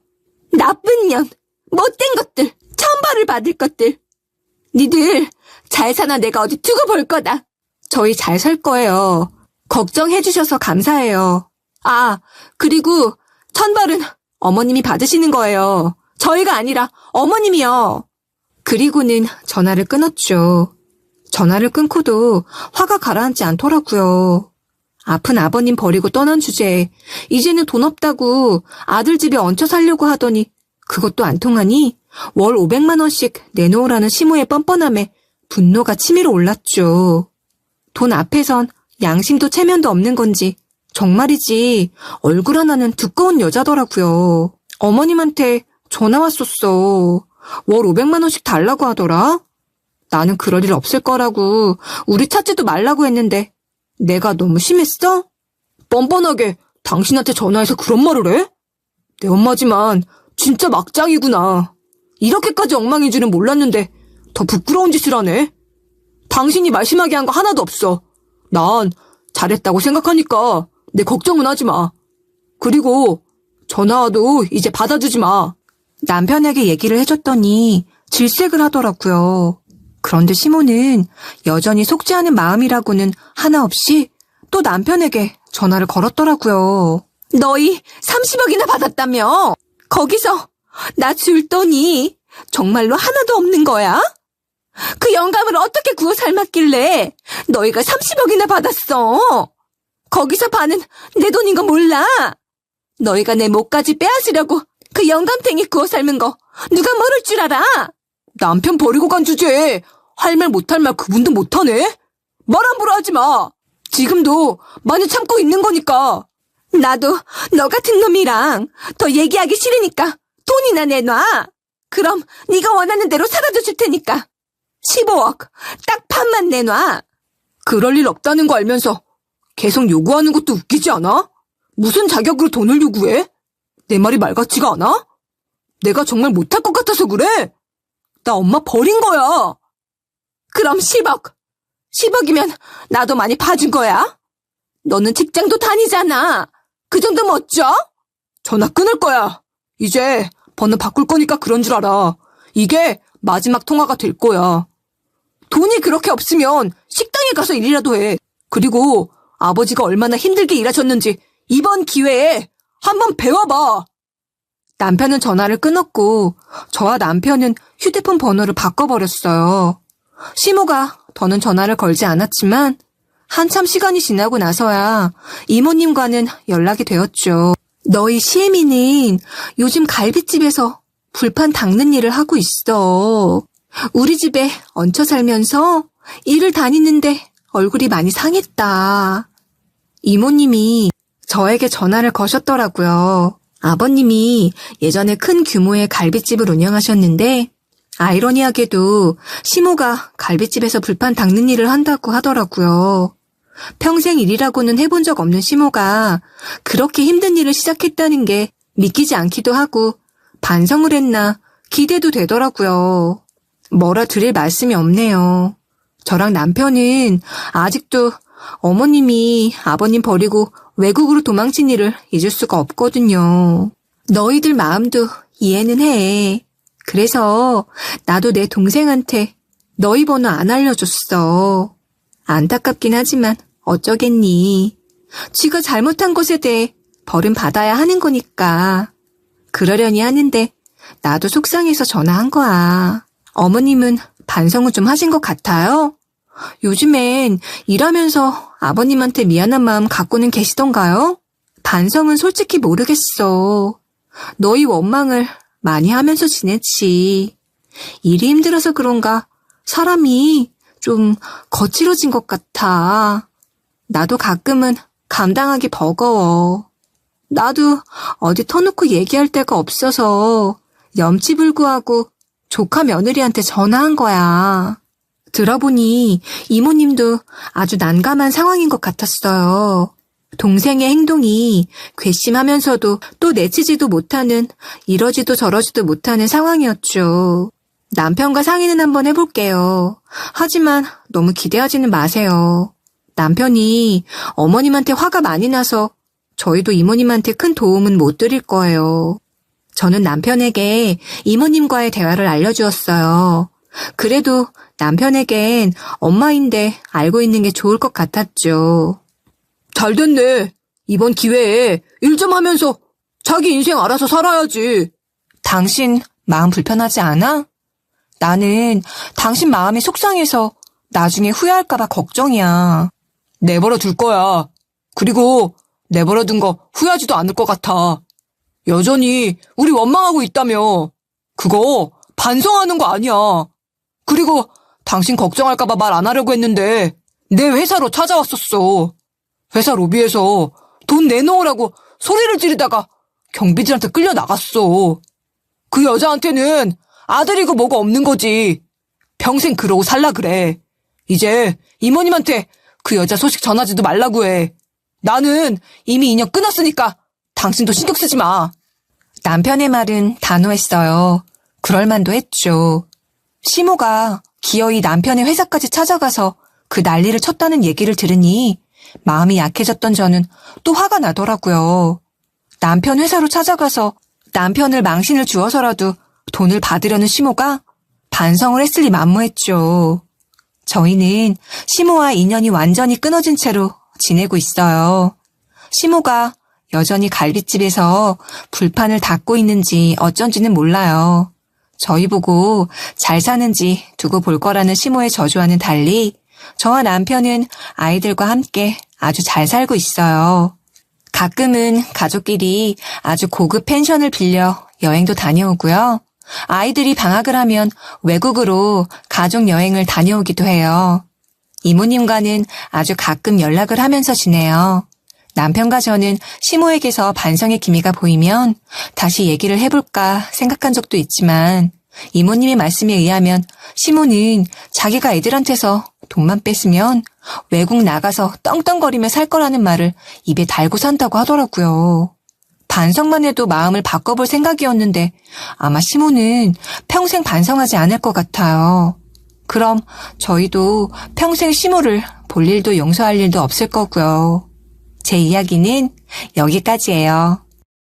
나쁜 년, 못된 것들, 천벌을 받을 것들. 니들 잘 사나 내가 어디 두고 볼 거다. 저희 잘 살 거예요. 걱정해 주셔서 감사해요. 아, 그리고 천벌은 어머님이 받으시는 거예요. 저희가 아니라 어머님이요. 그리고는 전화를 끊었죠. 전화를 끊고도 화가 가라앉지 않더라고요. 아픈 아버님 버리고 떠난 주제에 이제는 돈 없다고 아들 집에 얹혀 살려고 하더니 그것도 안 통하니 월 500만 원씩 내놓으라는 시모의 뻔뻔함에 분노가 치밀어 올랐죠. 돈 앞에선 양심도 체면도 없는 건지 정말이지 얼굴 하나는 두꺼운 여자더라고요. 어머님한테 전화 왔었어. 월 500만 원씩 달라고 하더라. 나는 그럴 일 없을 거라고 우리 찾지도 말라고 했는데 내가 너무 심했어? 뻔뻔하게 당신한테 전화해서 그런 말을 해? 내 엄마지만 진짜 막장이구나. 이렇게까지 엉망인 줄은 몰랐는데 더 부끄러운 짓을 하네. 당신이 말심하게 한 거 하나도 없어. 난 잘했다고 생각하니까 내 걱정은 하지 마. 그리고 전화와도 이제 받아주지 마. 남편에게 얘기를 해줬더니 질색을 하더라고요. 그런데 시모는 여전히 속지 않은 마음이라고는 하나 없이 또 남편에게 전화를 걸었더라고요. 너희 30억이나 받았다며? 거기서 나 줄 돈이 정말로 하나도 없는 거야? 그 영감을 어떻게 구워 삶았길래 너희가 30억이나 받았어? 거기서 반은 내 돈인 거 몰라? 너희가 내 목까지 빼앗으려고 그 영감탱이 구워 삶은 거 누가 모를 줄 알아? 남편 버리고 간 주제에 할 말 못할 말 그분도 못하네? 말 함부로 하지 마. 지금도 많이 참고 있는 거니까. 나도 너 같은 놈이랑 더 얘기하기 싫으니까 돈이나 내놔. 그럼 네가 원하는 대로 사라져 줄 테니까 15억 딱 반만 내놔. 그럴 일 없다는 거 알면서 계속 요구하는 것도 웃기지 않아? 무슨 자격으로 돈을 요구해? 내 말이 말 같지가 않아? 내가 정말 못할 것 같아서 그래? 나 엄마 버린 거야. 그럼 10억. 10억이면 나도 많이 봐준 거야? 너는 직장도 다니잖아. 그 정도 멋져? 전화 끊을 거야. 이제 번호 바꿀 거니까 그런 줄 알아. 이게 마지막 통화가 될 거야. 돈이 그렇게 없으면 식당에 가서 일이라도 해. 그리고 아버지가 얼마나 힘들게 일하셨는지 이번 기회에 한번 배워봐. 남편은 전화를 끊었고 저와 남편은 휴대폰 번호를 바꿔버렸어요. 시모가 더는 전화를 걸지 않았지만 한참 시간이 지나고 나서야 이모님과는 연락이 되었죠. 너희 시애미는 요즘 갈비집에서 불판 닦는 일을 하고 있어. 우리 집에 얹혀 살면서 일을 다니는데 얼굴이 많이 상했다. 이모님이 저에게 전화를 거셨더라고요. 아버님이 예전에 큰 규모의 갈비집을 운영하셨는데 아이러니하게도 시모가 갈비집에서 불판 닦는 일을 한다고 하더라고요. 평생 일이라고는 해본 적 없는 시모가 그렇게 힘든 일을 시작했다는 게 믿기지 않기도 하고 반성을 했나 기대도 되더라고요. 뭐라 드릴 말씀이 없네요. 저랑 남편은 아직도 어머님이 아버님 버리고 외국으로 도망친 일을 잊을 수가 없거든요. 너희들 마음도 이해는 해. 그래서 나도 내 동생한테 너희 번호 안 알려줬어. 안타깝긴 하지만 어쩌겠니. 지가 잘못한 것에 대해 벌은 받아야 하는 거니까. 그러려니 하는데 나도 속상해서 전화한 거야. 어머님은 반성을 좀 하신 것 같아요? 요즘엔 일하면서 아버님한테 미안한 마음 갖고는 계시던가요? 반성은 솔직히 모르겠어. 너희 원망을 많이 하면서 지냈지. 일이 힘들어서 그런가 사람이 좀 거칠어진 것 같아. 나도 가끔은 감당하기 버거워. 나도 어디 터놓고 얘기할 데가 없어서 염치불구하고 조카 며느리한테 전화한 거야. 들어보니 이모님도 아주 난감한 상황인 것 같았어요. 동생의 행동이 괘씸하면서도 또 내치지도 못하는, 이러지도 저러지도 못하는 상황이었죠. 남편과 상의는 한번 해볼게요. 하지만 너무 기대하지는 마세요. 남편이 어머님한테 화가 많이 나서 저희도 이모님한테 큰 도움은 못 드릴 거예요. 저는 남편에게 이모님과의 대화를 알려주었어요. 그래도 남편에겐 엄마인데 알고 있는 게 좋을 것 같았죠. 잘 됐네. 이번 기회에 일 좀 하면서 자기 인생 알아서 살아야지. 당신 마음 불편하지 않아? 나는 당신 마음이 속상해서 나중에 후회할까봐 걱정이야. 내버려 둘 거야. 그리고 내버려 둔 거 후회하지도 않을 것 같아. 여전히 우리 원망하고 있다며. 그거 반성하는 거 아니야. 그리고 당신 걱정할까봐 말 안 하려고 했는데 내 회사로 찾아왔었어. 회사 로비에서 돈 내놓으라고 소리를 지르다가 경비들한테 끌려 나갔어. 그 여자한테는 아들이고 뭐가 없는 거지. 평생 그러고 살라 그래. 이제 이모님한테 그 여자 소식 전하지도 말라고 해. 나는 이미 인연 끊었으니까 당신도 신경 쓰지 마. 남편의 말은 단호했어요. 그럴만도 했죠. 시모가 기어이 남편의 회사까지 찾아가서 그 난리를 쳤다는 얘기를 들으니 마음이 약해졌던 저는 또 화가 나더라고요. 남편 회사로 찾아가서 남편을 망신을 주어서라도 돈을 받으려는 시모가 반성을 했을 리 만무했죠. 저희는 시모와 인연이 완전히 끊어진 채로 지내고 있어요. 시모가 여전히 갈빗집에서 불판을 닦고 있는지 어쩐지는 몰라요. 저희 보고 잘 사는지 두고 볼 거라는 시모의 저주와는 달리 저와 남편은 아이들과 함께 아주 잘 살고 있어요. 가끔은 가족끼리 아주 고급 펜션을 빌려 여행도 다녀오고요. 아이들이 방학을 하면 외국으로 가족 여행을 다녀오기도 해요. 이모님과는 아주 가끔 연락을 하면서 지내요. 남편과 저는 시모에게서 반성의 기미가 보이면 다시 얘기를 해볼까 생각한 적도 있지만 이모님의 말씀에 의하면 시모는 자기가 애들한테서 돈만 뺐으면 외국 나가서 떵떵거리며 살 거라는 말을 입에 달고 산다고 하더라고요. 반성만 해도 마음을 바꿔볼 생각이었는데 아마 시모는 평생 반성하지 않을 것 같아요. 그럼 저희도 평생 시모를 볼 일도 용서할 일도 없을 거고요. 제 이야기는 여기까지예요.